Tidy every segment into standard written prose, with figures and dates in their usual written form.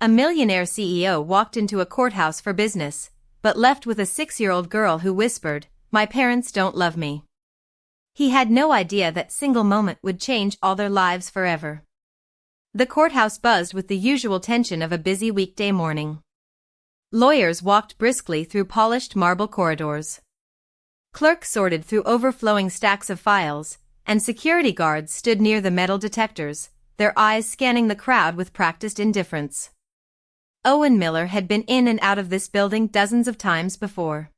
A millionaire CEO walked into a courthouse for business, but left with a 6-year-old girl who whispered, "My parents don't love me." He had no idea that single moment would change all their lives forever. The courthouse buzzed with the usual tension of a busy weekday morning. Lawyers walked briskly through polished marble corridors. Clerks sorted through overflowing stacks of files, and security guards stood near the metal detectors, their eyes scanning the crowd with practiced indifference. Owen Miller had been in and out of this building dozens of times before.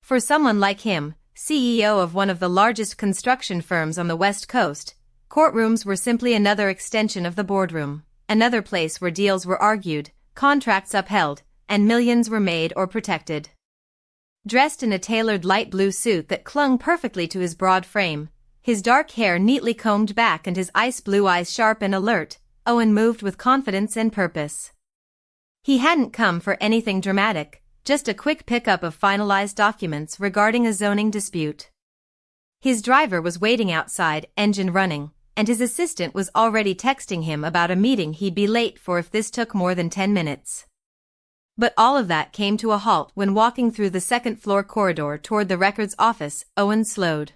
For someone like him, CEO of one of the largest construction firms on the West Coast, courtrooms were simply another extension of the boardroom, another place where deals were argued, contracts upheld, and millions were made or protected. Dressed in a tailored light blue suit that clung perfectly to his broad frame, his dark hair neatly combed back and his ice blue eyes sharp and alert, Owen moved with confidence and purpose. He hadn't come for anything dramatic, just a quick pickup of finalized documents regarding a zoning dispute. His driver was waiting outside, engine running, and his assistant was already texting him about a meeting he'd be late for if this took more than 10 minutes. But all of that came to a halt when walking through the second-floor corridor toward the records office, Owen slowed.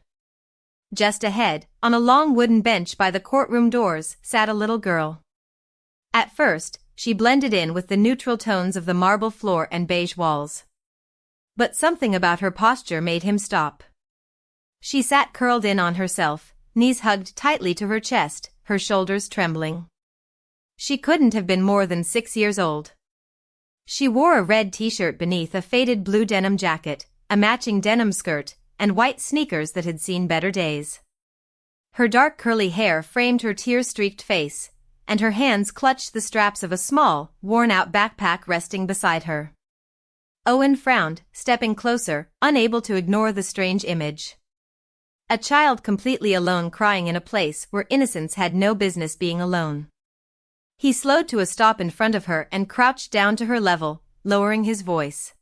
Just ahead, on a long wooden bench by the courtroom doors, sat a little girl. At first, she blended in with the neutral tones of the marble floor and beige walls. But something about her posture made him stop. She sat curled in on herself, knees hugged tightly to her chest, her shoulders trembling. She couldn't have been more than 6 years old. She wore a red t-shirt beneath a faded blue denim jacket, a matching denim skirt, and white sneakers that had seen better days. Her dark curly hair framed her tear-streaked face, and her hands clutched the straps of a small, worn-out backpack resting beside her. Owen frowned, stepping closer, unable to ignore the strange image. A child completely alone crying in a place where innocence had no business being alone. He slowed to a stop in front of her and crouched down to her level, lowering his voice.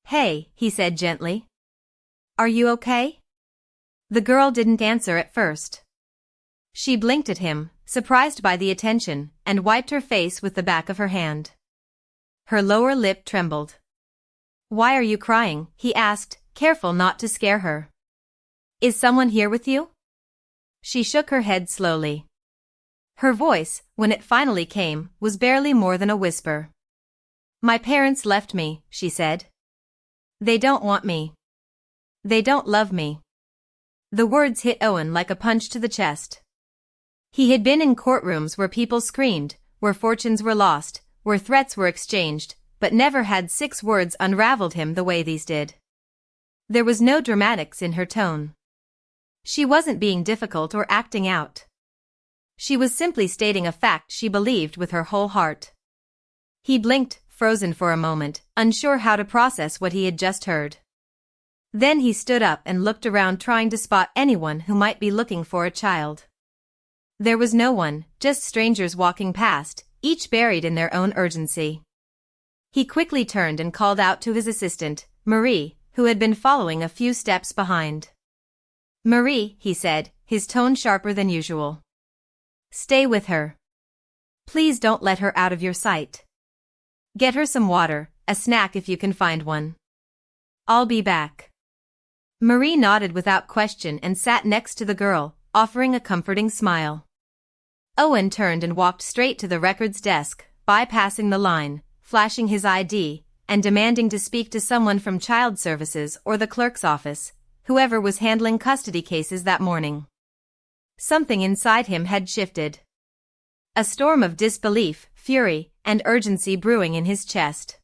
"Hey," he said gently. "Are you okay?" The girl didn't answer at first. She blinked at him, surprised by the attention, and wiped her face with the back of her hand. Her lower lip trembled. "Why are you crying?" he asked, careful not to scare her. "Is someone here with you?" She shook her head slowly. Her voice, when it finally came, was barely more than a whisper. "My parents left me," she said. "They don't want me. They don't love me." The words hit Owen like a punch to the chest. He had been in courtrooms where people screamed, where fortunes were lost, where threats were exchanged, but never had 6 words unraveled him the way these did. There was no dramatics in her tone. She wasn't being difficult or acting out. She was simply stating a fact she believed with her whole heart. He blinked, frozen for a moment, unsure how to process what he had just heard. Then he stood up and looked around, trying to spot anyone who might be looking for a child. There was no one, just strangers walking past, each buried in their own urgency. He quickly turned and called out to his assistant, Marie, who had been following a few steps behind. "Marie," he said, his tone sharper than usual. "Stay with her. Please don't let her out of your sight. Get her some water, a snack if you can find one. I'll be back." Marie nodded without question and sat next to the girl, offering a comforting smile. Owen turned and walked straight to the records desk, bypassing the line, flashing his ID, and demanding to speak to someone from Child Services or the clerk's office, whoever was handling custody cases that morning. Something inside him had shifted. A storm of disbelief, fury, and urgency brewing in his chest.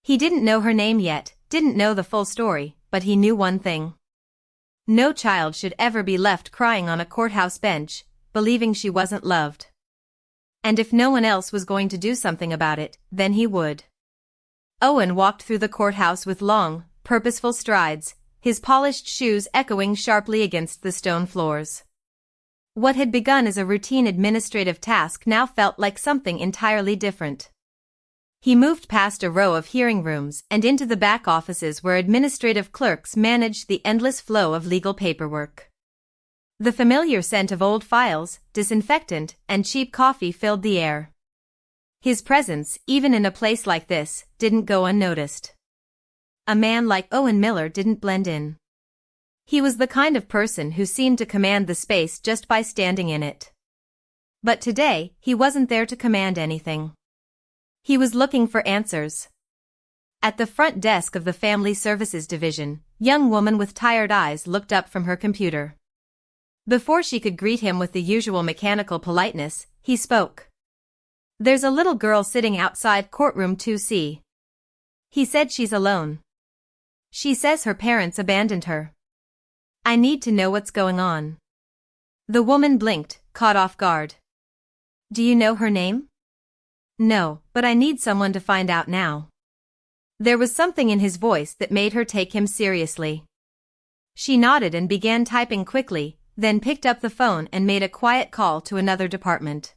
He didn't know her name yet, didn't know the full story, but he knew one thing. No child should ever be left crying on a courthouse bench, believing she wasn't loved. And if no one else was going to do something about it, then he would. Owen walked through the courthouse with long, purposeful strides, his polished shoes echoing sharply against the stone floors. What had begun as a routine administrative task now felt like something entirely different. He moved past a row of hearing rooms and into the back offices where administrative clerks managed the endless flow of legal paperwork. The familiar scent of old files, disinfectant, and cheap coffee filled the air. His presence, even in a place like this, didn't go unnoticed. A man like Owen Miller didn't blend in. He was the kind of person who seemed to command the space just by standing in it. But today, he wasn't there to command anything. He was looking for answers. At the front desk of the Family Services Division, young woman with tired eyes looked up from her computer. Before she could greet him with the usual mechanical politeness, he spoke. "There's a little girl sitting outside courtroom 2C. He said she's alone. She says her parents abandoned her. I need to know what's going on." The woman blinked, caught off guard. "Do you know her name?" "No, but I need someone to find out now." There was something in his voice that made her take him seriously. She nodded and began typing quickly, then picked up the phone and made a quiet call to another department.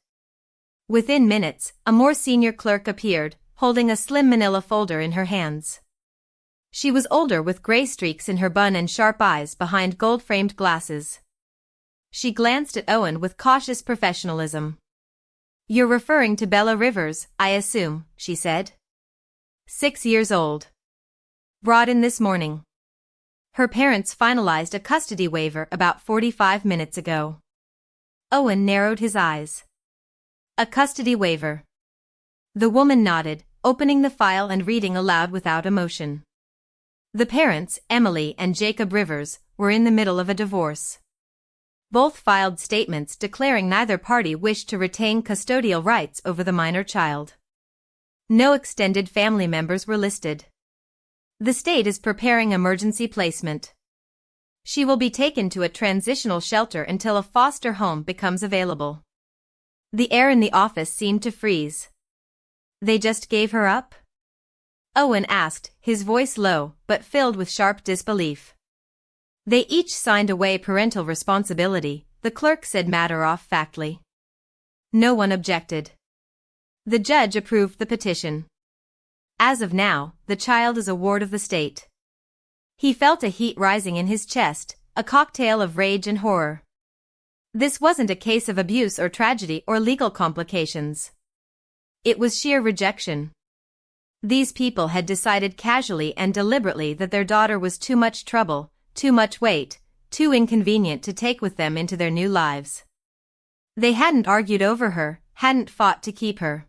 Within minutes, a more senior clerk appeared, holding a slim manila folder in her hands. She was older with gray streaks in her bun and sharp eyes behind gold-framed glasses. She glanced at Owen with cautious professionalism. "You're referring to Bella Rivers, I assume," she said. 6 years old. Brought in this morning. Her parents finalized a custody waiver about 45 minutes ago. Owen narrowed his eyes. A custody waiver. The woman nodded, opening the file and reading aloud without emotion. The parents, Emily and Jacob Rivers, were in the middle of a divorce. Both filed statements declaring neither party wished to retain custodial rights over the minor child. No extended family members were listed. The state is preparing emergency placement. She will be taken to a transitional shelter until a foster home becomes available. The air in the office seemed to freeze. "They just gave her up?" Owen asked, his voice low, but filled with sharp disbelief. "They each signed away parental responsibility," the clerk said matter-of-factly. No one objected. The judge approved the petition. As of now, the child is a ward of the state. He felt a heat rising in his chest, a cocktail of rage and horror. This wasn't a case of abuse or tragedy or legal complications. It was sheer rejection. These people had decided casually and deliberately that their daughter was too much trouble, too much weight, too inconvenient to take with them into their new lives. They hadn't argued over her, hadn't fought to keep her.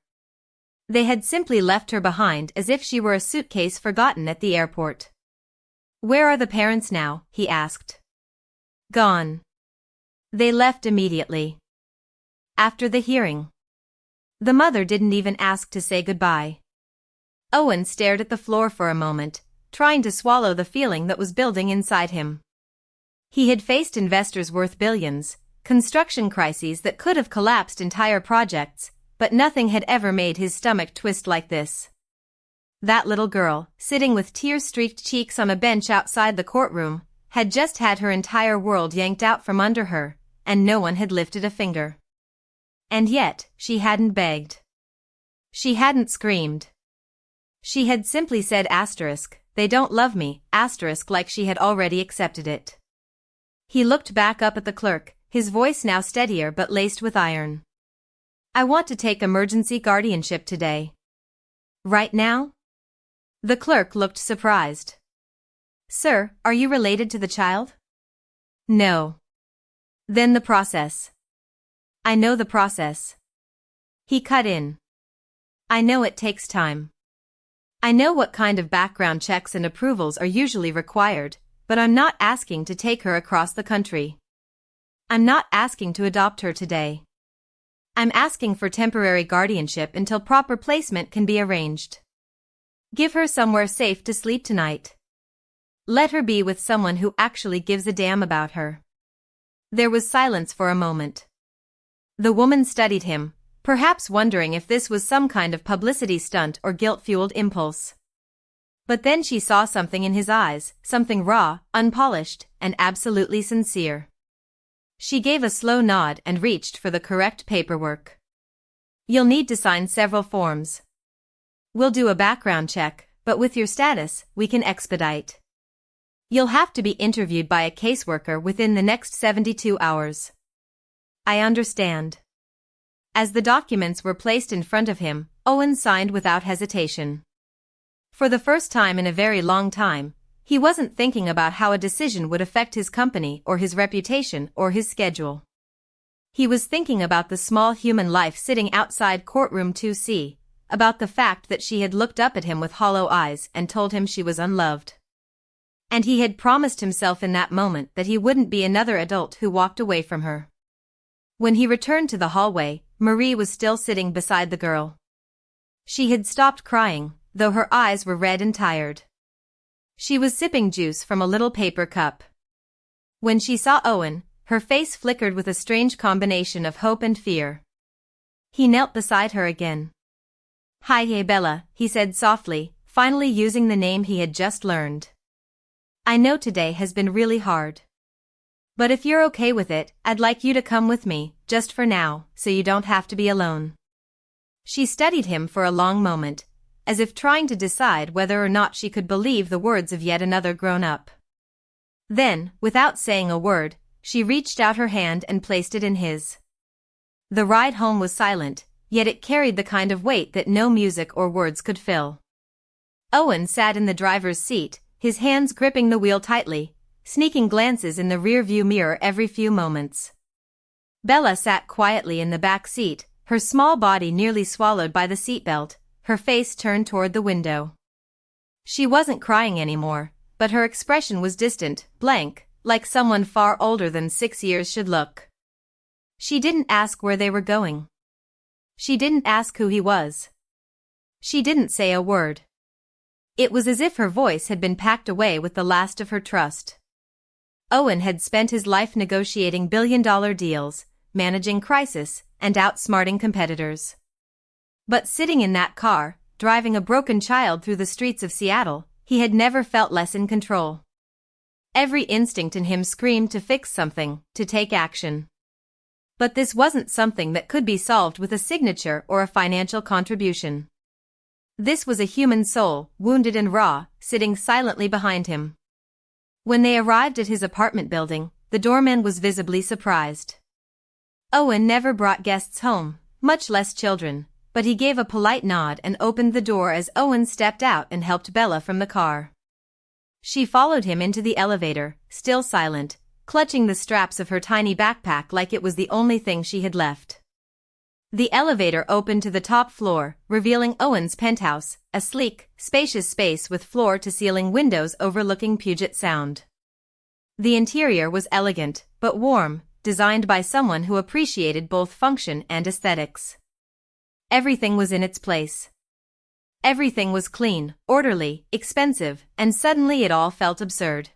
They had simply left her behind as if she were a suitcase forgotten at the airport. "Where are the parents now?" he asked. "Gone. They left immediately. After the hearing. The mother didn't even ask to say goodbye." Owen stared at the floor for a moment, trying to swallow the feeling that was building inside him. He had faced investors worth billions, construction crises that could have collapsed entire projects, but nothing had ever made his stomach twist like this. That little girl, sitting with tear-streaked cheeks on a bench outside the courtroom, had just had her entire world yanked out from under her, and no one had lifted a finger. And yet, she hadn't begged. She hadn't screamed. She had simply said "they don't love me," like she had already accepted it. He looked back up at the clerk, his voice now steadier but laced with iron. "I want to take emergency guardianship today." "Right now?" The clerk looked surprised. "Sir, are you related to the child?" "No." "Then the process." "I know the process." He cut in. "I know it takes time. I know what kind of background checks and approvals are usually required, but I'm not asking to take her across the country. I'm not asking to adopt her today. I'm asking for temporary guardianship until proper placement can be arranged. Give her somewhere safe to sleep tonight. Let her be with someone who actually gives a damn about her." There was silence for a moment. The woman studied him, perhaps wondering if this was some kind of publicity stunt or guilt-fueled impulse. But then she saw something in his eyes, something raw, unpolished, and absolutely sincere. She gave a slow nod and reached for the correct paperwork. "You'll need to sign several forms. We'll do a background check, but with your status, we can expedite. You'll have to be interviewed by a caseworker within the next 72 hours. "I understand." As the documents were placed in front of him, Owen signed without hesitation. For the first time in a very long time, he wasn't thinking about how a decision would affect his company or his reputation or his schedule. He was thinking about the small human life sitting outside courtroom 2C, about the fact that she had looked up at him with hollow eyes and told him she was unloved. And he had promised himself in that moment that he wouldn't be another adult who walked away from her. When he returned to the hallway, Marie was still sitting beside the girl. She had stopped crying, though her eyes were red and tired. She was sipping juice from a little paper cup. When she saw Owen, her face flickered with a strange combination of hope and fear. He knelt beside her again. "Hi, hey Bella," he said softly, finally using the name he had just learned. "I know today has been really hard. But if you're okay with it, I'd like you to come with me, just for now, so you don't have to be alone." She studied him for a long moment, as if trying to decide whether or not she could believe the words of yet another grown-up. Then, without saying a word, she reached out her hand and placed it in his. The ride home was silent, yet it carried the kind of weight that no music or words could fill. Owen sat in the driver's seat, his hands gripping the wheel tightly, sneaking glances in the rear-view mirror every few moments. Bella sat quietly in the back seat, her small body nearly swallowed by the seatbelt, her face turned toward the window. She wasn't crying anymore, but her expression was distant, blank, like someone far older than 6 years should look. She didn't ask where they were going. She didn't ask who he was. She didn't say a word. It was as if her voice had been packed away with the last of her trust. Owen had spent his life negotiating billion-dollar deals, managing crisis, and outsmarting competitors. But sitting in that car, driving a broken child through the streets of Seattle, he had never felt less in control. Every instinct in him screamed to fix something, to take action. But this wasn't something that could be solved with a signature or a financial contribution. This was a human soul, wounded and raw, sitting silently behind him. When they arrived at his apartment building, the doorman was visibly surprised. Owen never brought guests home, much less children, but he gave a polite nod and opened the door as Owen stepped out and helped Bella from the car. She followed him into the elevator, still silent, clutching the straps of her tiny backpack like it was the only thing she had left. The elevator opened to the top floor, revealing Owen's penthouse, a sleek, spacious space with floor-to-ceiling windows overlooking Puget Sound. The interior was elegant, but warm, designed by someone who appreciated both function and aesthetics. Everything was in its place. Everything was clean, orderly, expensive, and suddenly it all felt absurd.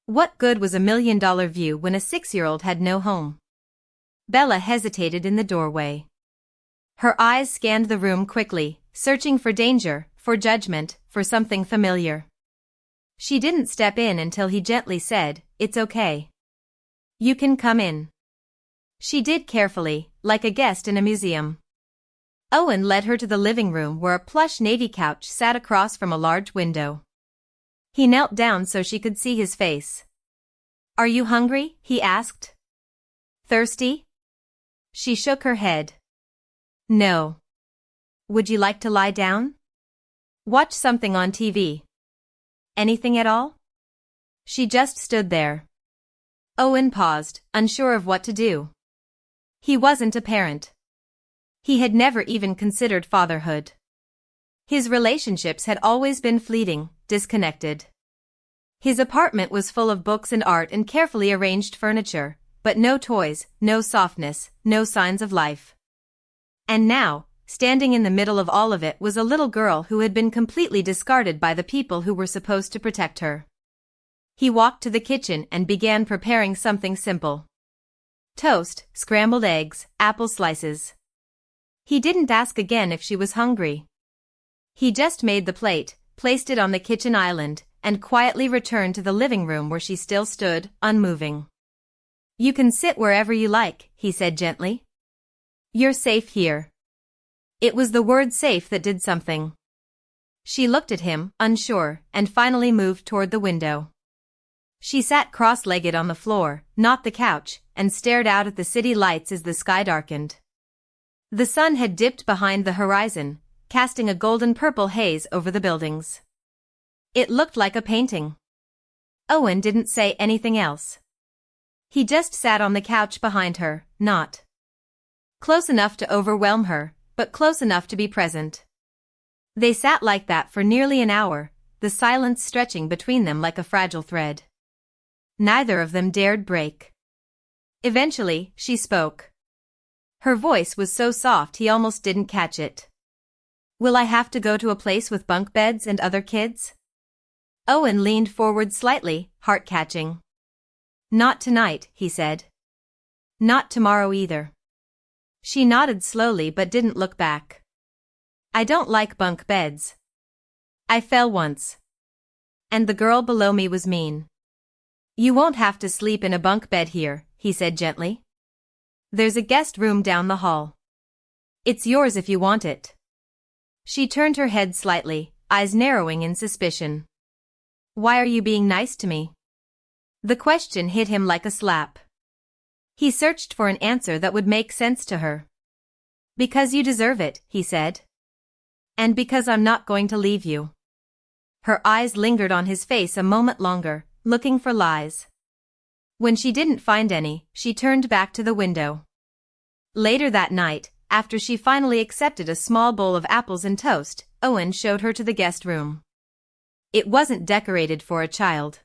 What good was $1 million view when a 6-year-old had no home? Bella hesitated in the doorway. Her eyes scanned the room quickly, searching for danger, for judgment, for something familiar. She didn't step in until he gently said, "It's okay. You can come in." She did carefully, like a guest in a museum. Owen led her to the living room where a plush navy couch sat across from a large window. He knelt down so she could see his face. "Are you hungry?" he asked. "Thirsty?" She shook her head. "No." "Would you like to lie down? Watch something on TV? Anything at all?" She just stood there. Owen paused, unsure of what to do. He wasn't a parent. He had never even considered fatherhood. His relationships had always been fleeting, disconnected. His apartment was full of books and art and carefully arranged furniture, but no toys, no softness, no signs of life. And now, standing in the middle of all of it was a little girl who had been completely discarded by the people who were supposed to protect her. He walked to the kitchen and began preparing something simple. Toast, scrambled eggs, apple slices. He didn't ask again if she was hungry. He just made the plate, placed it on the kitchen island, and quietly returned to the living room where she still stood, unmoving. "You can sit wherever you like," he said gently. "You're safe here." It was the word safe that did something. She looked at him, unsure, and finally moved toward the window. She sat cross-legged on the floor, not the couch, and stared out at the city lights as the sky darkened. The sun had dipped behind the horizon, casting a golden-purple haze over the buildings. It looked like a painting. Owen didn't say anything else. He just sat on the couch behind her, not close enough to overwhelm her, but close enough to be present. They sat like that for nearly an hour, the silence stretching between them like a fragile thread. Neither of them dared break. Eventually, she spoke. Her voice was so soft he almost didn't catch it. "Will I have to go to a place with bunk beds and other kids?" Owen leaned forward slightly, heart-catching. "Not tonight," he said. "Not tomorrow either." She nodded slowly but didn't look back. "I don't like bunk beds. I fell once. And the girl below me was mean." "You won't have to sleep in a bunk bed here," he said gently. "There's a guest room down the hall. It's yours if you want it." She turned her head slightly, eyes narrowing in suspicion. "Why are you being nice to me?" The question hit him like a slap. He searched for an answer that would make sense to her. "Because you deserve it," he said. "And because I'm not going to leave you." Her eyes lingered on his face a moment longer, looking for lies. When she didn't find any, she turned back to the window. Later that night, after she finally accepted a small bowl of apples and toast, Owen showed her to the guest room. It wasn't decorated for a child.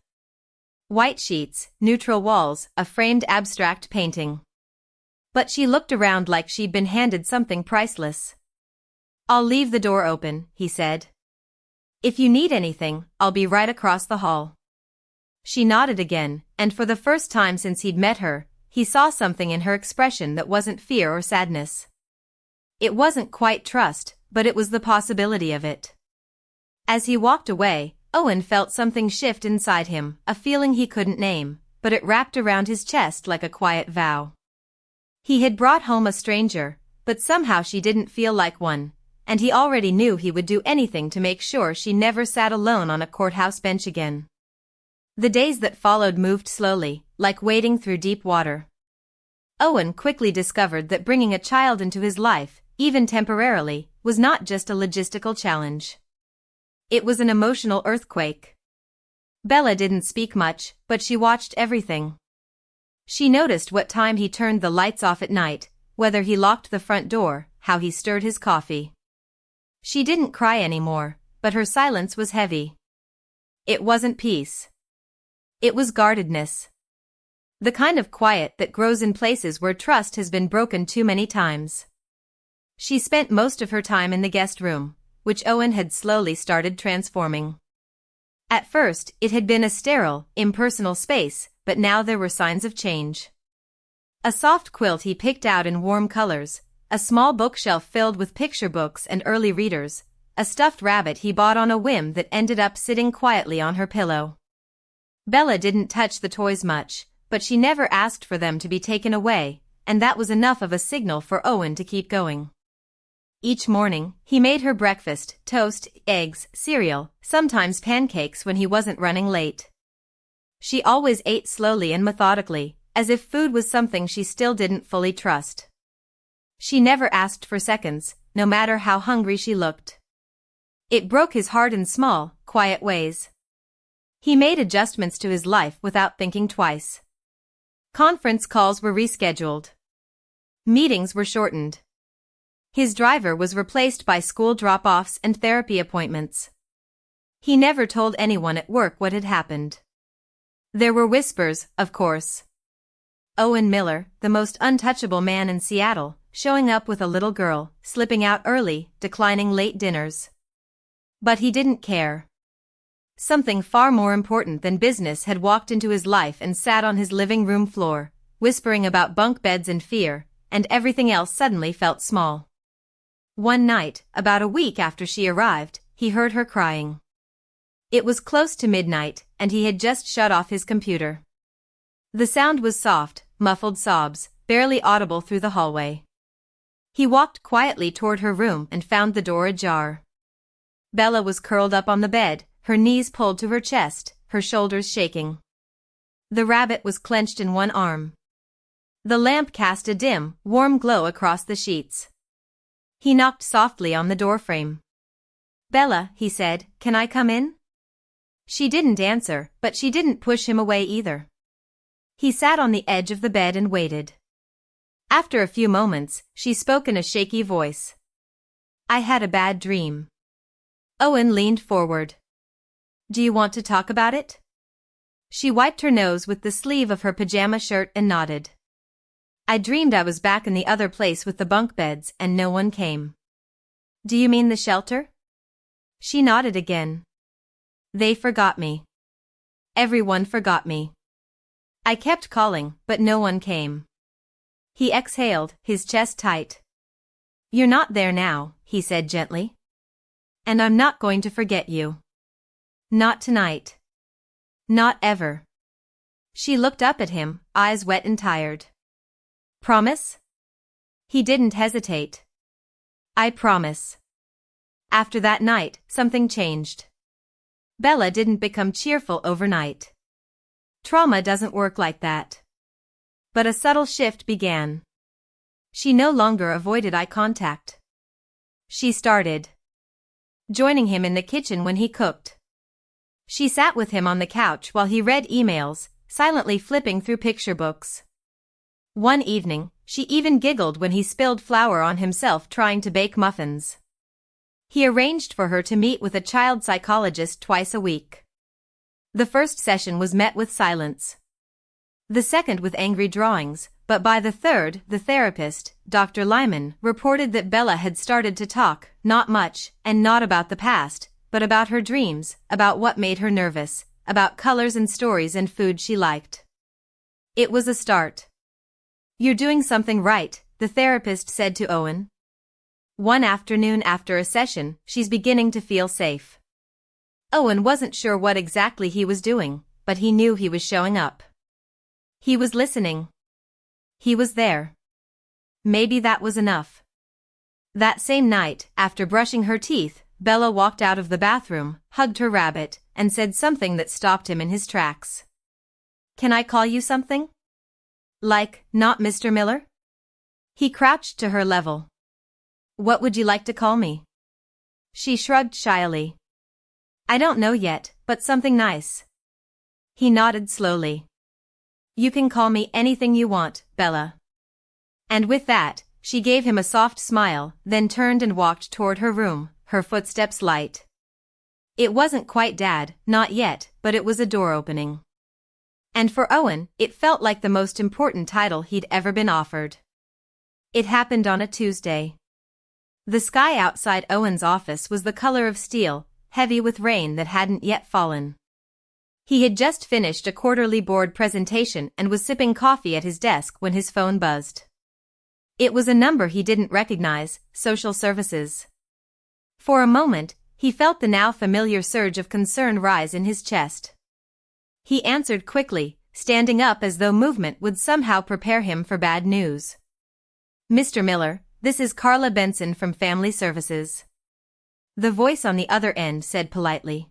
White sheets, neutral walls, a framed abstract painting. But she looked around like she'd been handed something priceless. "I'll leave the door open," he said. "If you need anything, I'll be right across the hall." She nodded again, and for the first time since he'd met her, he saw something in her expression that wasn't fear or sadness. It wasn't quite trust, but it was the possibility of it. As he walked away, Owen felt something shift inside him, a feeling he couldn't name, but it wrapped around his chest like a quiet vow. He had brought home a stranger, but somehow she didn't feel like one, and he already knew he would do anything to make sure she never sat alone on a courthouse bench again. The days that followed moved slowly, like wading through deep water. Owen quickly discovered that bringing a child into his life, even temporarily, was not just a logistical challenge. It was an emotional earthquake. Bella didn't speak much, but she watched everything. She noticed what time he turned the lights off at night, whether he locked the front door, how he stirred his coffee. She didn't cry anymore, but her silence was heavy. It wasn't peace. It was guardedness. The kind of quiet that grows in places where trust has been broken too many times. She spent most of her time in the guest room, which Owen had slowly started transforming. At first, it had been a sterile, impersonal space, but now there were signs of change. A soft quilt he picked out in warm colors, a small bookshelf filled with picture books and early readers, a stuffed rabbit he bought on a whim that ended up sitting quietly on her pillow. Bella didn't touch the toys much, but she never asked for them to be taken away, and that was enough of a signal for Owen to keep going. Each morning, he made her breakfast, toast, eggs, cereal, sometimes pancakes when he wasn't running late. She always ate slowly and methodically, as if food was something she still didn't fully trust. She never asked for seconds, no matter how hungry she looked. It broke his heart in small, quiet ways. He made adjustments to his life without thinking twice. Conference calls were rescheduled. Meetings were shortened. His driver was replaced by school drop-offs and therapy appointments. He never told anyone at work what had happened. There were whispers, of course. Owen Miller, the most untouchable man in Seattle, showing up with a little girl, slipping out early, declining late dinners. But he didn't care. Something far more important than business had walked into his life and sat on his living room floor, whispering about bunk beds and fear, and everything else suddenly felt small. One night, about a week after she arrived, he heard her crying. It was close to midnight, and he had just shut off his computer. The sound was soft, muffled sobs, barely audible through the hallway. He walked quietly toward her room and found the door ajar. Bella was curled up on the bed, her knees pulled to her chest, her shoulders shaking. The rabbit was clenched in one arm. The lamp cast a dim, warm glow across the sheets. He knocked softly on the doorframe. "Bella," he said, "can I come in?" She didn't answer, but she didn't push him away either. He sat on the edge of the bed and waited. After a few moments, she spoke in a shaky voice. "I had a bad dream." Owen leaned forward. "Do you want to talk about it?" She wiped her nose with the sleeve of her pajama shirt and nodded. "I dreamed I was back in the other place with the bunk beds and no one came." "Do you mean the shelter?" She nodded again. "They forgot me. Everyone forgot me. I kept calling, but no one came." He exhaled, his chest tight. "You're not there now," he said gently. "And I'm not going to forget you. Not tonight. Not ever." She looked up at him, eyes wet and tired. "Promise?" He didn't hesitate. "I promise." After that night, something changed. Bella didn't become cheerful overnight. Trauma doesn't work like that. But a subtle shift began. She no longer avoided eye contact. She started joining him in the kitchen when he cooked. She sat with him on the couch while he read emails, silently flipping through picture books. One evening, she even giggled when he spilled flour on himself trying to bake muffins. He arranged for her to meet with a child psychologist twice a week. The first session was met with silence. The second with angry drawings, but by the third, the therapist, Dr. Lyman, reported that Bella had started to talk, not much, and not about the past, but about her dreams, about what made her nervous, about colors and stories and food she liked. It was a start. "You're doing something right," the therapist said to Owen. One afternoon after a session, "She's beginning to feel safe." Owen wasn't sure what exactly he was doing, but he knew he was showing up. He was listening. He was there. Maybe that was enough. That same night, after brushing her teeth, Bella walked out of the bathroom, hugged her rabbit, and said something that stopped him in his tracks. "Can I call you something? Like, not Mr. Miller?" He crouched to her level. "What would you like to call me?" She shrugged shyly. "I don't know yet, but something nice." He nodded slowly. "You can call me anything you want, Bella." And with that, she gave him a soft smile, then turned and walked toward her room, her footsteps light. It wasn't quite Dad, not yet, but it was a door opening. And for Owen, it felt like the most important title he'd ever been offered. It happened on a Tuesday. The sky outside Owen's office was the color of steel, heavy with rain that hadn't yet fallen. He had just finished a quarterly board presentation and was sipping coffee at his desk when his phone buzzed. It was a number he didn't recognize, social services. For a moment, he felt the now familiar surge of concern rise in his chest. He answered quickly, standing up as though movement would somehow prepare him for bad news. "Mr. Miller, this is Carla Benson from Family Services." The voice on the other end said politely.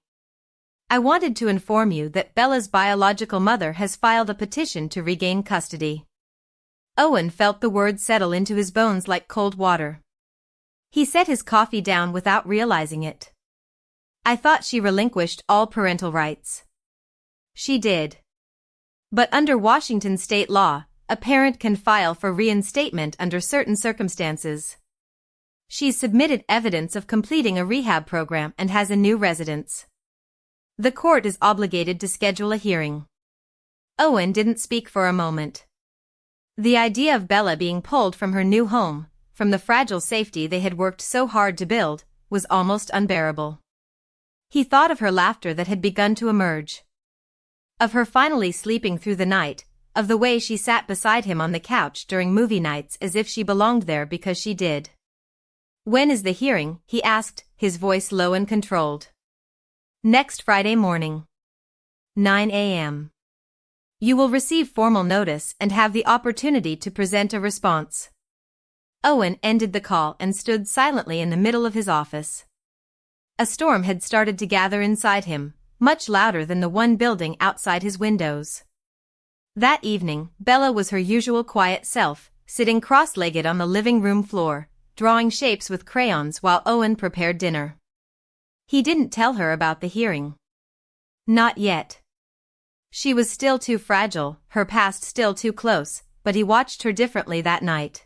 "I wanted to inform you that Bella's biological mother has filed a petition to regain custody." Owen felt the words settle into his bones like cold water. He set his coffee down without realizing it. "I thought she relinquished all parental rights." "She did. But under Washington state law, a parent can file for reinstatement under certain circumstances. She's submitted evidence of completing a rehab program and has a new residence. The court is obligated to schedule a hearing." Owen didn't speak for a moment. The idea of Bella being pulled from her new home, from the fragile safety they had worked so hard to build, was almost unbearable. He thought of her laughter that had begun to emerge. Of her finally sleeping through the night, of the way she sat beside him on the couch during movie nights as if she belonged there because she did. "When is the hearing?" he asked, his voice low and controlled. "Next Friday morning. 9 a.m. You will receive formal notice and have the opportunity to present a response." Owen ended the call and stood silently in the middle of his office. A storm had started to gather inside him, much louder than the one building outside his windows. That evening, Bella was her usual quiet self, sitting cross-legged on the living room floor, drawing shapes with crayons while Owen prepared dinner. He didn't tell her about the hearing. Not yet. She was still too fragile, her past still too close, but he watched her differently that night.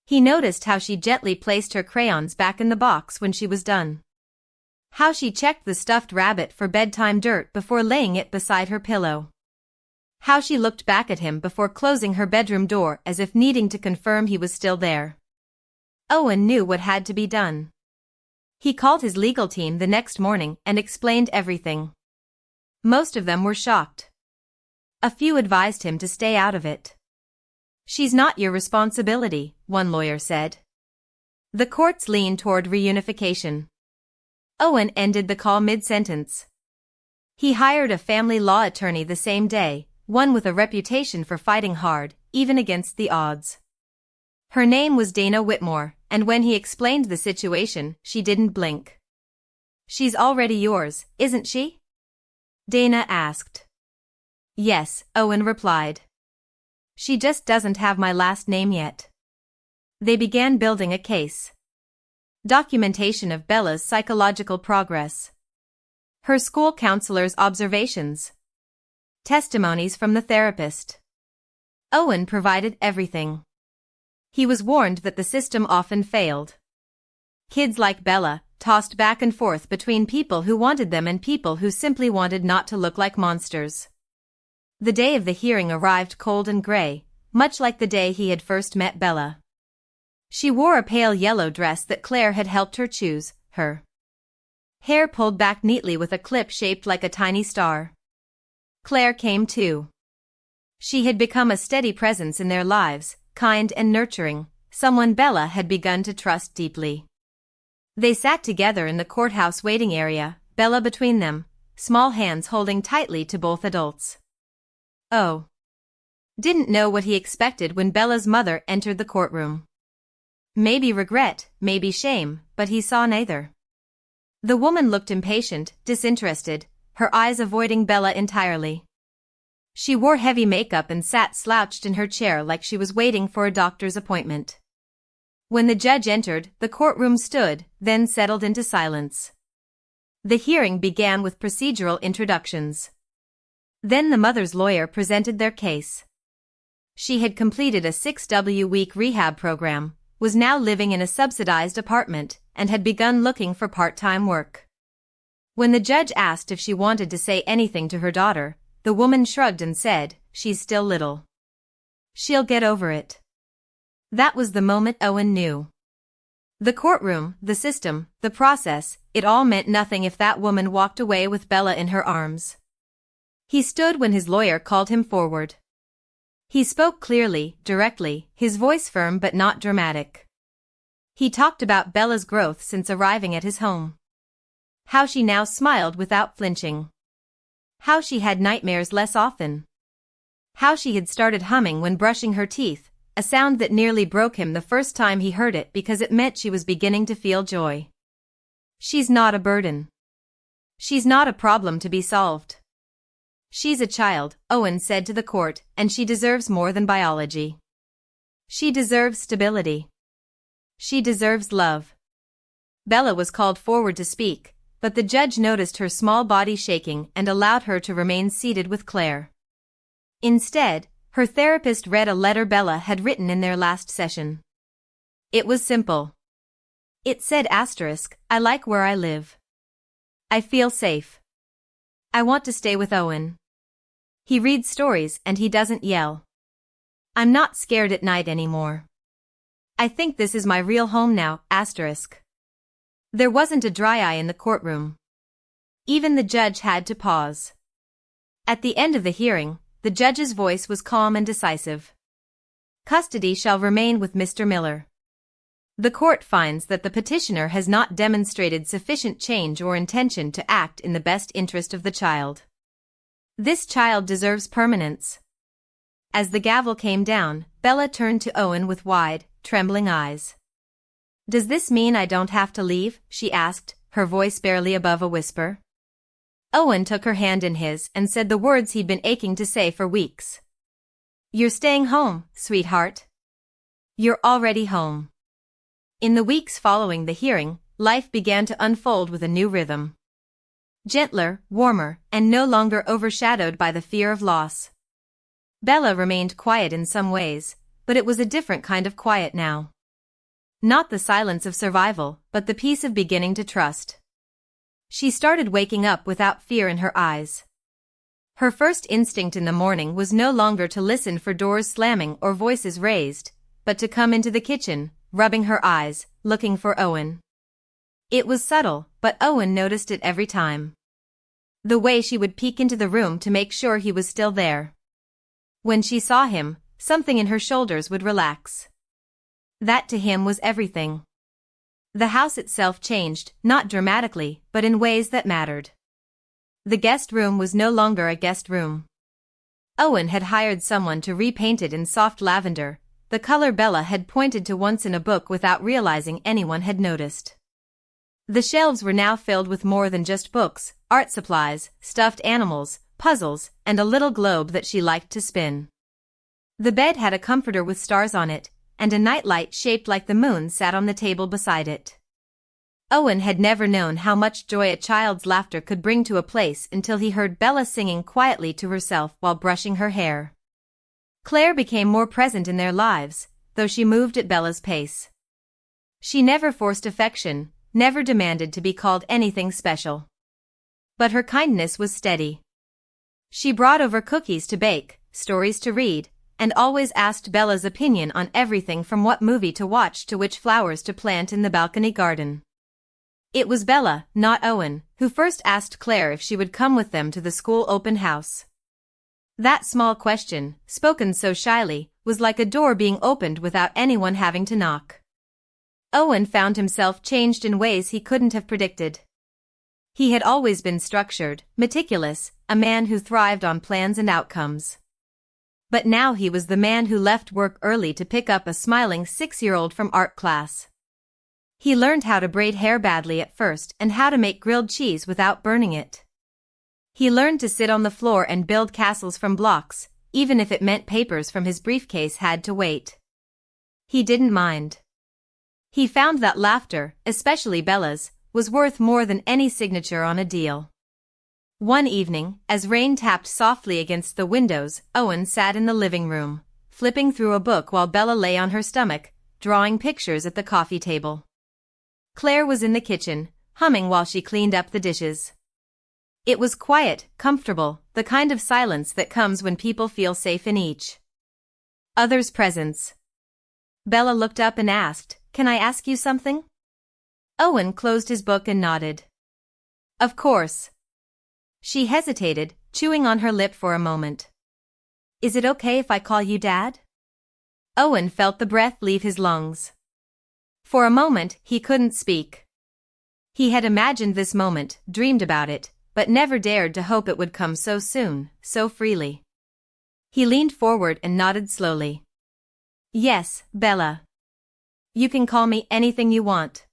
He noticed how she gently placed her crayons back in the box when she was done. How she checked the stuffed rabbit for bedtime dirt before laying it beside her pillow. How she looked back at him before closing her bedroom door as if needing to confirm he was still there. Owen knew what had to be done. He called his legal team the next morning and explained everything. Most of them were shocked. A few advised him to stay out of it. "She's not your responsibility," one lawyer said. The courts leaned toward reunification. Owen ended the call mid-sentence. He hired a family law attorney the same day, one with a reputation for fighting hard, even against the odds. Her name was Dana Whitmore, and when he explained the situation, she didn't blink. "She's already yours, isn't she?" Dana asked. "Yes," Owen replied. "She just doesn't have my last name yet." They began building a case. Documentation of Bella's psychological progress. Her school counselor's observations. Testimonies from the therapist. Owen provided everything. He was warned that the system often failed. Kids like Bella, tossed back and forth between people who wanted them and people who simply wanted not to look like monsters. The day of the hearing arrived cold and gray, much like the day he had first met Bella. She wore a pale yellow dress that Claire had helped her choose, her hair pulled back neatly with a clip shaped like a tiny star. Claire came too. She had become a steady presence in their lives, kind and nurturing, someone Bella had begun to trust deeply. They sat together in the courthouse waiting area, Bella between them, small hands holding tightly to both adults. Oh. Didn't know what he expected when Bella's mother entered the courtroom. Maybe regret, maybe shame, but he saw neither. The woman looked impatient, disinterested, her eyes avoiding Bella entirely. She wore heavy makeup and sat slouched in her chair like she was waiting for a doctor's appointment. When the judge entered, the courtroom stood, then settled into silence. The hearing began with procedural introductions. Then the mother's lawyer presented their case. She had completed a 6-week rehab program, was now living in a subsidized apartment, and had begun looking for part-time work. When the judge asked if she wanted to say anything to her daughter, the woman shrugged and said, "She's still little. She'll get over it." That was the moment Owen knew. The courtroom, the system, the process, it all meant nothing if that woman walked away with Bella in her arms. He stood when his lawyer called him forward. He spoke clearly, directly, his voice firm but not dramatic. He talked about Bella's growth since arriving at his home. How she now smiled without flinching. How she had nightmares less often. How she had started humming when brushing her teeth, a sound that nearly broke him the first time he heard it because it meant she was beginning to feel joy. "She's not a burden. She's not a problem to be solved. She's a child," Owen said to the court, "and she deserves more than biology. She deserves stability. She deserves love." Bella was called forward to speak, but the judge noticed her small body shaking and allowed her to remain seated with Claire. Instead, her therapist read a letter Bella had written in their last session. It was simple. It said "I like where I live. I feel safe. I want to stay with Owen. He reads stories and he doesn't yell. I'm not scared at night anymore. I think this is my real home now, There wasn't a dry eye in the courtroom. Even the judge had to pause. At the end of the hearing, the judge's voice was calm and decisive. Custody shall remain with Mr. Miller. The court finds that the petitioner has not demonstrated sufficient change or intention to act in the best interest of the child. This child deserves permanence. As the gavel came down, Bella turned to Owen with wide, trembling eyes. "Does this mean I don't have to leave?" she asked, her voice barely above a whisper. Owen took her hand in his and said the words he'd been aching to say for weeks. "You're staying home, sweetheart. You're already home. In the weeks following the hearing, life began to unfold with a new rhythm. Gentler, warmer, and no longer overshadowed by the fear of loss. Bella remained quiet in some ways, but it was a different kind of quiet now. Not the silence of survival, but the peace of beginning to trust. She started waking up without fear in her eyes. Her first instinct in the morning was no longer to listen for doors slamming or voices raised, but to come into the kitchen, rubbing her eyes, looking for Owen. It was subtle, but Owen noticed it every time. The way she would peek into the room to make sure he was still there. When she saw him, something in her shoulders would relax. That to him was everything. The house itself changed, not dramatically, but in ways that mattered. The guest room was no longer a guest room. Owen had hired someone to repaint it in soft lavender, the color Bella had pointed to once in a book without realizing anyone had noticed. The shelves were now filled with more than just books, art supplies, stuffed animals, puzzles, and a little globe that she liked to spin. The bed had a comforter with stars on it, and a nightlight shaped like the moon sat on the table beside it. Owen had never known how much joy a child's laughter could bring to a place until he heard Bella singing quietly to herself while brushing her hair. Claire became more present in their lives, though she moved at Bella's pace. She never forced affection, never demanded to be called anything special. But her kindness was steady. She brought over cookies to bake, stories to read, and always asked Bella's opinion on everything from what movie to watch to which flowers to plant in the balcony garden. It was Bella, not Owen, who first asked Claire if she would come with them to the school open house. That small question, spoken so shyly, was like a door being opened without anyone having to knock. Owen found himself changed in ways he couldn't have predicted. He had always been structured, meticulous, a man who thrived on plans and outcomes. But now he was the man who left work early to pick up a smiling 6-year-old from art class. He learned how to braid hair badly at first and how to make grilled cheese without burning it. He learned to sit on the floor and build castles from blocks, even if it meant papers from his briefcase had to wait. He didn't mind. He found that laughter, especially Bella's, was worth more than any signature on a deal. One evening, as rain tapped softly against the windows, Owen sat in the living room, flipping through a book while Bella lay on her stomach, drawing pictures at the coffee table. Claire was in the kitchen, humming while she cleaned up the dishes. It was quiet, comfortable, the kind of silence that comes when people feel safe in each other's presence. Bella looked up and asked, "Can I ask you something?" Owen closed his book and nodded. "Of course." She hesitated, chewing on her lip for a moment. "Is it okay if I call you Dad?" Owen felt the breath leave his lungs. For a moment, he couldn't speak. He had imagined this moment, dreamed about it, but never dared to hope it would come so soon, so freely. He leaned forward and nodded slowly. "Yes, Bella. You can call me anything you want.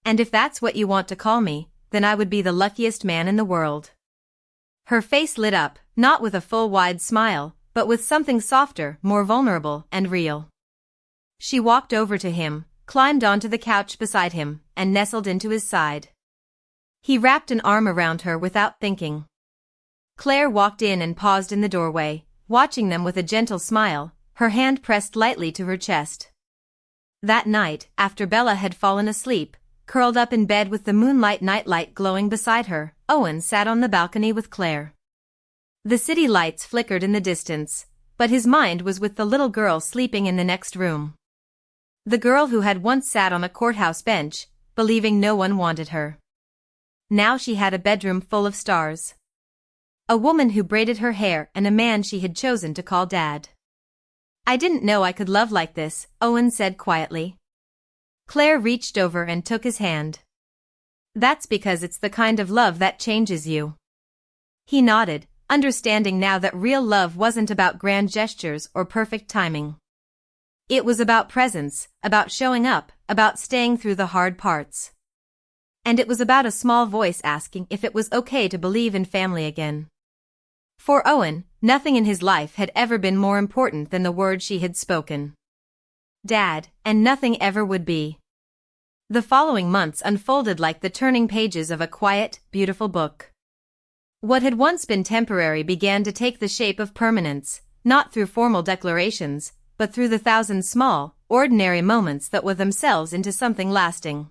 And if that's what you want to call me, then I would be the luckiest man in the world." Her face lit up, not with a full wide smile, but with something softer, more vulnerable and real. She walked over to him, climbed onto the couch beside him, and nestled into his side. He wrapped an arm around her without thinking. Claire walked in and paused in the doorway, watching them with a gentle smile, her hand pressed lightly to her chest. That night, after Bella had fallen asleep, curled up in bed with the moonlight nightlight glowing beside her, Owen sat on the balcony with Claire. The city lights flickered in the distance, but his mind was with the little girl sleeping in the next room. The girl who had once sat on a courthouse bench, believing no one wanted her. Now she had a bedroom full of stars. A woman who braided her hair and a man she had chosen to call Dad. "I didn't know I could love like this," Owen said quietly. Claire reached over and took his hand. "That's because it's the kind of love that changes you." He nodded, understanding now that real love wasn't about grand gestures or perfect timing. It was about presence, about showing up, about staying through the hard parts. And it was about a small voice asking if it was okay to believe in family again. For Owen, nothing in his life had ever been more important than the word she had spoken. Dad, and nothing ever would be. The following months unfolded like the turning pages of a quiet, beautiful book. What had once been temporary began to take the shape of permanence, not through formal declarations, but through the thousand small, ordinary moments that wove themselves into something lasting.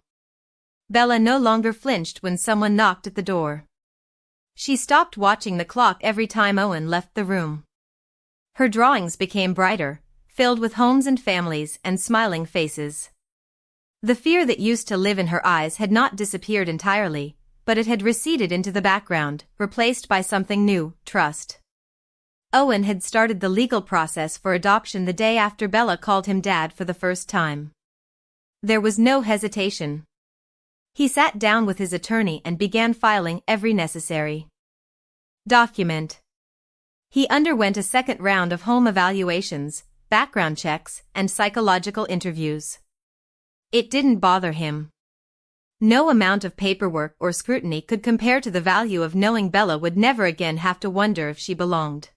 Bella no longer flinched when someone knocked at the door. She stopped watching the clock every time Owen left the room. Her drawings became brighter, filled with homes and families and smiling faces. The fear that used to live in her eyes had not disappeared entirely, but it had receded into the background, replaced by something new, trust. Owen had started the legal process for adoption the day after Bella called him Dad for the first time. There was no hesitation. He sat down with his attorney and began filing every necessary document. He underwent a second round of home evaluations, background checks, and psychological interviews. It didn't bother him. No amount of paperwork or scrutiny could compare to the value of knowing Bella would never again have to wonder if she belonged.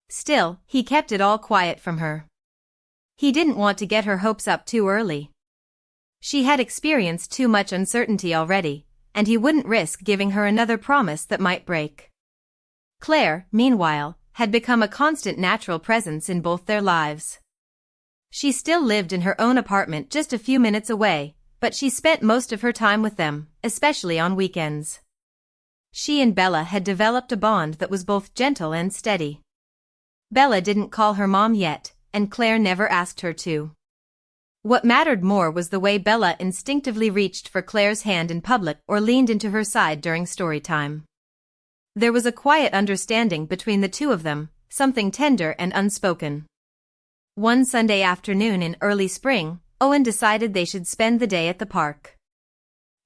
Still, he kept it all quiet from her. He didn't want to get her hopes up too early. She had experienced too much uncertainty already, and he wouldn't risk giving her another promise that might break. Claire, meanwhile, had become a constant natural presence in both their lives. She still lived in her own apartment just a few minutes away, but she spent most of her time with them, especially on weekends. She and Bella had developed a bond that was both gentle and steady. Bella didn't call her mom yet, and Claire never asked her to. What mattered more was the way Bella instinctively reached for Claire's hand in public or leaned into her side during story time. There was a quiet understanding between the two of them, something tender and unspoken. One Sunday afternoon in early spring, Owen decided they should spend the day at the park.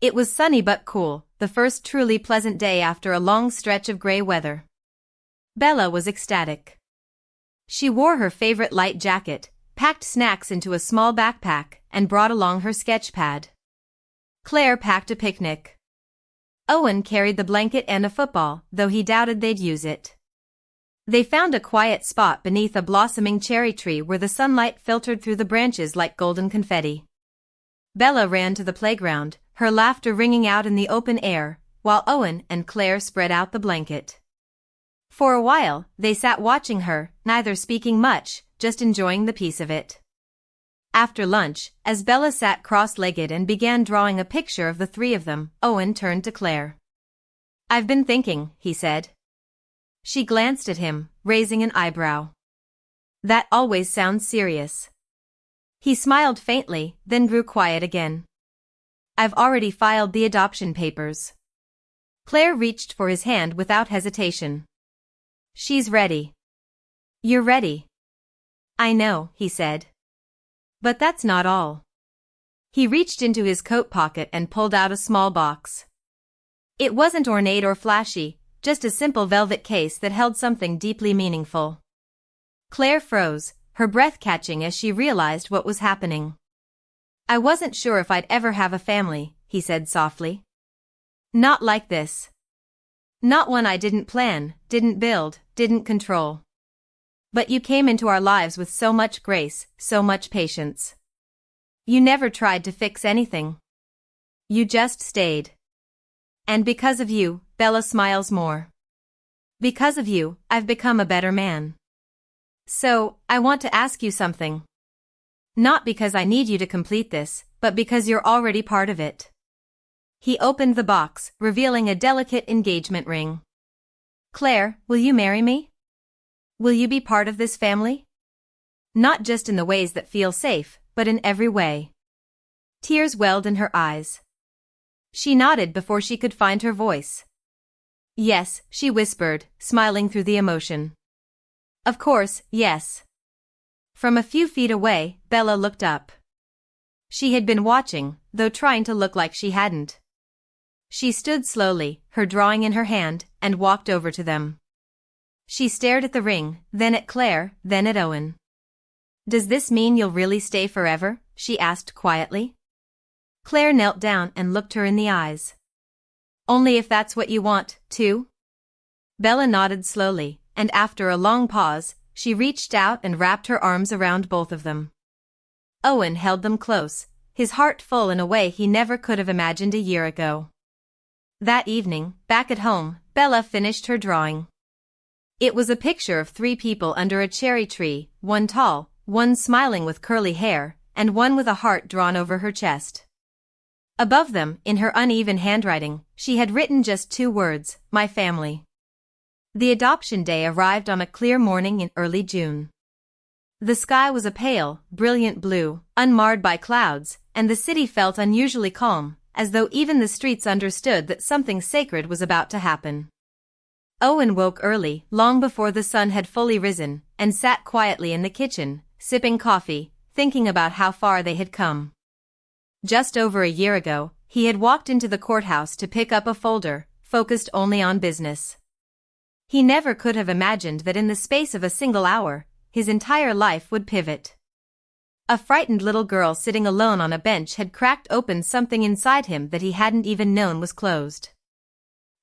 It was sunny but cool, the first truly pleasant day after a long stretch of gray weather. Bella was ecstatic. She wore her favorite light jacket, packed snacks into a small backpack, and brought along her sketch pad. Claire packed a picnic. Owen carried the blanket and a football, though he doubted they'd use it. They found a quiet spot beneath a blossoming cherry tree where the sunlight filtered through the branches like golden confetti. Bella ran to the playground, her laughter ringing out in the open air, while Owen and Claire spread out the blanket. For a while, they sat watching her, neither speaking much, just enjoying the peace of it. After lunch, as Bella sat cross-legged and began drawing a picture of the three of them, Owen turned to Claire. "I've been thinking," he said. She glanced at him, raising an eyebrow. "That always sounds serious." He smiled faintly, then grew quiet again. "I've already filed the adoption papers." Claire reached for his hand without hesitation. "She's ready." "You're ready." "I know," he said. "But that's not all." He reached into his coat pocket and pulled out a small box. It wasn't ornate or flashy, just a simple velvet case that held something deeply meaningful. Claire froze, her breath catching as she realized what was happening. "I wasn't sure if I'd ever have a family," he said softly. "Not like this. Not one I didn't plan, didn't build, didn't control. But you came into our lives with so much grace, so much patience. You never tried to fix anything. You just stayed. And because of you, Bella smiles more. Because of you, I've become a better man. So, I want to ask you something. Not because I need you to complete this, but because you're already part of it." He opened the box, revealing a delicate engagement ring. "Claire, will you marry me? Will you be part of this family? Not just in the ways that feel safe, but in every way." Tears welled in her eyes. She nodded before she could find her voice. "Yes," she whispered, smiling through the emotion. "Of course, yes." From a few feet away, Bella looked up. She had been watching, though trying to look like she hadn't. She stood slowly, her drawing in her hand, and walked over to them. She stared at the ring, then at Claire, then at Owen. "Does this mean you'll really stay forever?" she asked quietly. Claire knelt down and looked her in the eyes. "Only if that's what you want, too?" Bella nodded slowly, and after a long pause, she reached out and wrapped her arms around both of them. Owen held them close, his heart full in a way he never could have imagined a year ago. That evening, back at home, Bella finished her drawing. It was a picture of 3 people under a cherry tree, one tall, one smiling with curly hair, and one with a heart drawn over her chest. Above them, in her uneven handwriting, she had written just 2 words, "My family." The adoption day arrived on a clear morning in early June. The sky was a pale, brilliant blue, unmarred by clouds, and the city felt unusually calm, as though even the streets understood that something sacred was about to happen. Owen woke early, long before the sun had fully risen, and sat quietly in the kitchen, sipping coffee, thinking about how far they had come. Just over a year ago, he had walked into the courthouse to pick up a folder, focused only on business. He never could have imagined that in the space of a single hour, his entire life would pivot. A frightened little girl sitting alone on a bench had cracked open something inside him that he hadn't even known was closed.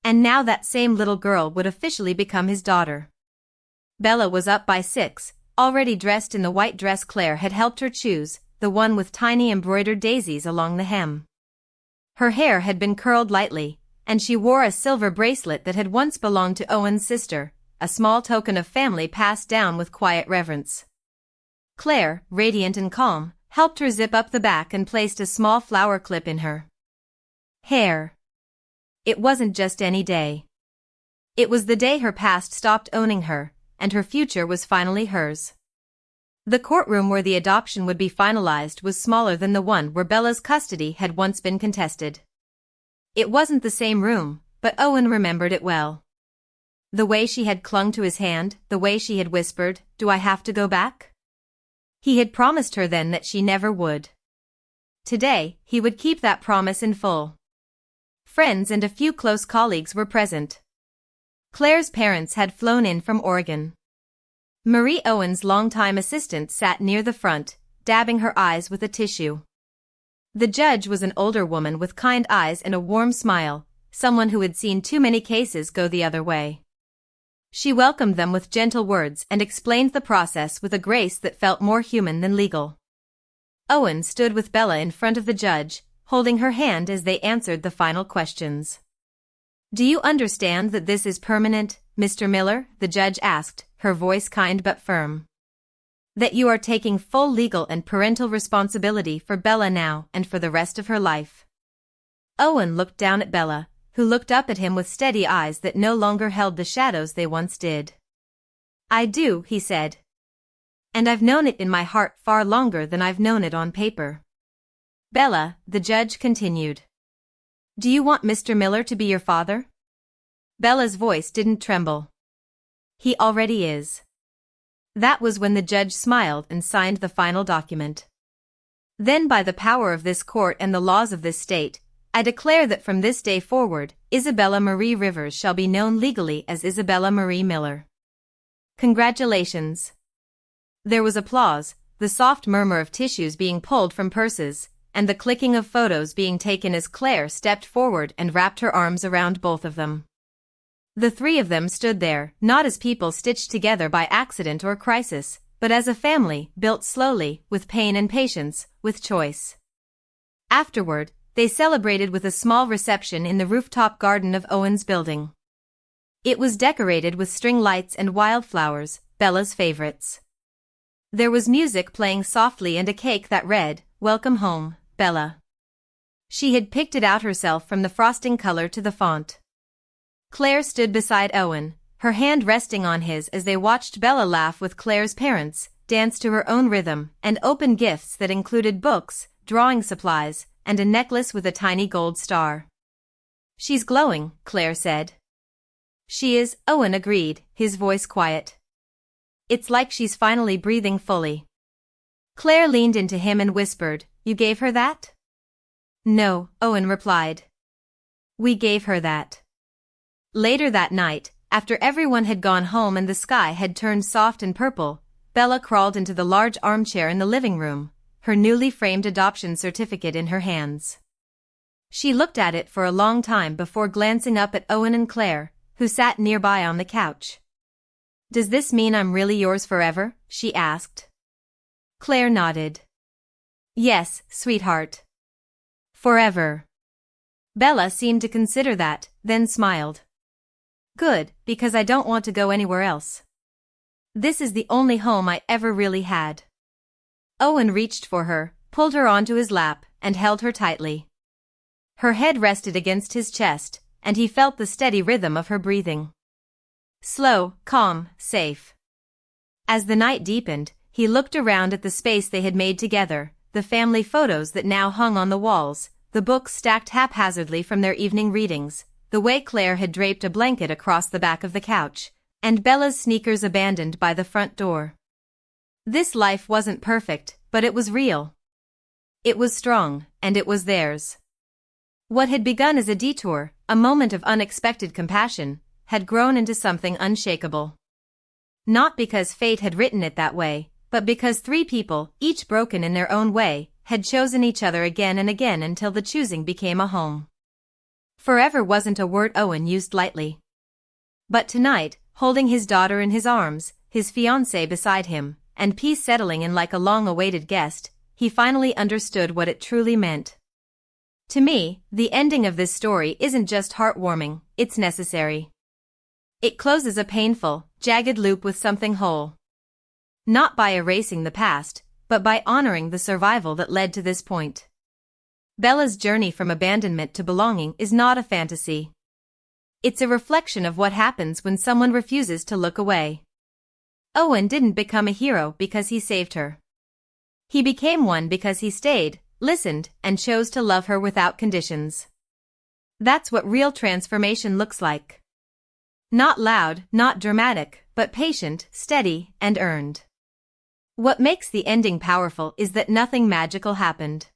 And now that same little girl would officially become his daughter. Bella was up by 6, already dressed in the white dress Claire had helped her choose, the one with tiny embroidered daisies along the hem. Her hair had been curled lightly, and she wore a silver bracelet that had once belonged to Owen's sister, a small token of family passed down with quiet reverence. Claire, radiant and calm, helped her zip up the back and placed a small flower clip in her hair. It wasn't just any day. It was the day her past stopped owning her, and her future was finally hers. The courtroom where the adoption would be finalized was smaller than the one where Bella's custody had once been contested. It wasn't the same room, but Owen remembered it well. The way she had clung to his hand, the way she had whispered, "Do I have to go back?" He had promised her then that she never would. Today, he would keep that promise in full. Friends and a few close colleagues were present. Claire's parents had flown in from Oregon. Marie, Owen's longtime assistant, sat near the front, dabbing her eyes with a tissue. The judge was an older woman with kind eyes and a warm smile, someone who had seen too many cases go the other way. She welcomed them with gentle words and explained the process with a grace that felt more human than legal. Owen stood with Bella in front of the judge, holding her hand as they answered the final questions. "Do you understand that this is permanent, Mr. Miller?" the judge asked, her voice kind but firm. "That you are taking full legal and parental responsibility for Bella now and for the rest of her life?" Owen looked down at Bella, who looked up at him with steady eyes that no longer held the shadows they once did. "I do," he said. "And I've known it in my heart far longer than I've known it on paper." "Bella," the judge continued, "do you want Mr. Miller to be your father?" Bella's voice didn't tremble. "He already is." That was when the judge smiled and signed the final document. "Then by the power of this court and the laws of this state, I declare that from this day forward, Isabella Marie Rivers shall be known legally as Isabella Marie Miller. Congratulations." There was applause, the soft murmur of tissues being pulled from purses, and the clicking of photos being taken as Claire stepped forward and wrapped her arms around both of them. The 3 of them stood there, not as people stitched together by accident or crisis, but as a family built slowly, with pain and patience, with choice. Afterward, they celebrated with a small reception in the rooftop garden of Owen's building. It was decorated with string lights and wildflowers, Bella's favorites. There was music playing softly and a cake that read, "Welcome home, Bella." She had picked it out herself from the frosting color to the font. Claire stood beside Owen, her hand resting on his as they watched Bella laugh with Claire's parents, dance to her own rhythm, and open gifts that included books, drawing supplies, and a necklace with a tiny gold star. "She's glowing," Claire said. "She is," Owen agreed, his voice quiet. "It's like she's finally breathing fully." Claire leaned into him and whispered, "You gave her that?" "No," Owen replied. "We gave her that." Later that night, after everyone had gone home and the sky had turned soft and purple, Bella crawled into the large armchair in the living room, her newly framed adoption certificate in her hands. She looked at it for a long time before glancing up at Owen and Claire, who sat nearby on the couch. "Does this mean I'm really yours forever?" she asked. Claire nodded. "Yes, sweetheart." Forever. Bella seemed to consider that, then smiled. Good, because I don't want to go anywhere else. This is the only home I ever really had. Owen reached for her, pulled her onto his lap, and held her tightly. Her head rested against his chest, and he felt the steady rhythm of her breathing. Slow, calm, safe. As the night deepened, he looked around at the space they had made together, the family photos that now hung on the walls, the books stacked haphazardly from their evening readings, the way Claire had draped a blanket across the back of the couch, and Bella's sneakers abandoned by the front door. This life wasn't perfect, but it was real. It was strong, and it was theirs. What had begun as a detour, a moment of unexpected compassion, had grown into something unshakable. Not because fate had written it that way, but because three people, each broken in their own way, had chosen each other again and again until the choosing became a home. Forever wasn't a word Owen used lightly. But tonight, holding his daughter in his arms, his fiancée beside him, and peace settling in like a long-awaited guest, he finally understood what it truly meant. To me, the ending of this story isn't just heartwarming, it's necessary. It closes a painful, jagged loop with something whole. Not by erasing the past, but by honoring the survival that led to this point. Bella's journey from abandonment to belonging is not a fantasy. It's a reflection of what happens when someone refuses to look away. Owen didn't become a hero because he saved her. He became one because he stayed, listened, and chose to love her without conditions. That's what real transformation looks like. Not loud, not dramatic, but patient, steady, and earned. What makes the ending powerful is that nothing magical happened.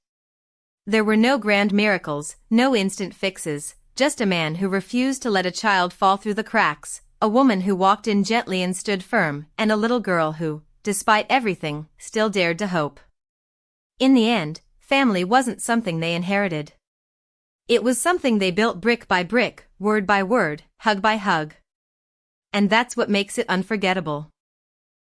There were no grand miracles, no instant fixes, just a man who refused to let a child fall through the cracks, a woman who walked in gently and stood firm, and a little girl who, despite everything, still dared to hope. In the end, family wasn't something they inherited. It was something they built brick by brick, word by word, hug by hug. And that's what makes it unforgettable.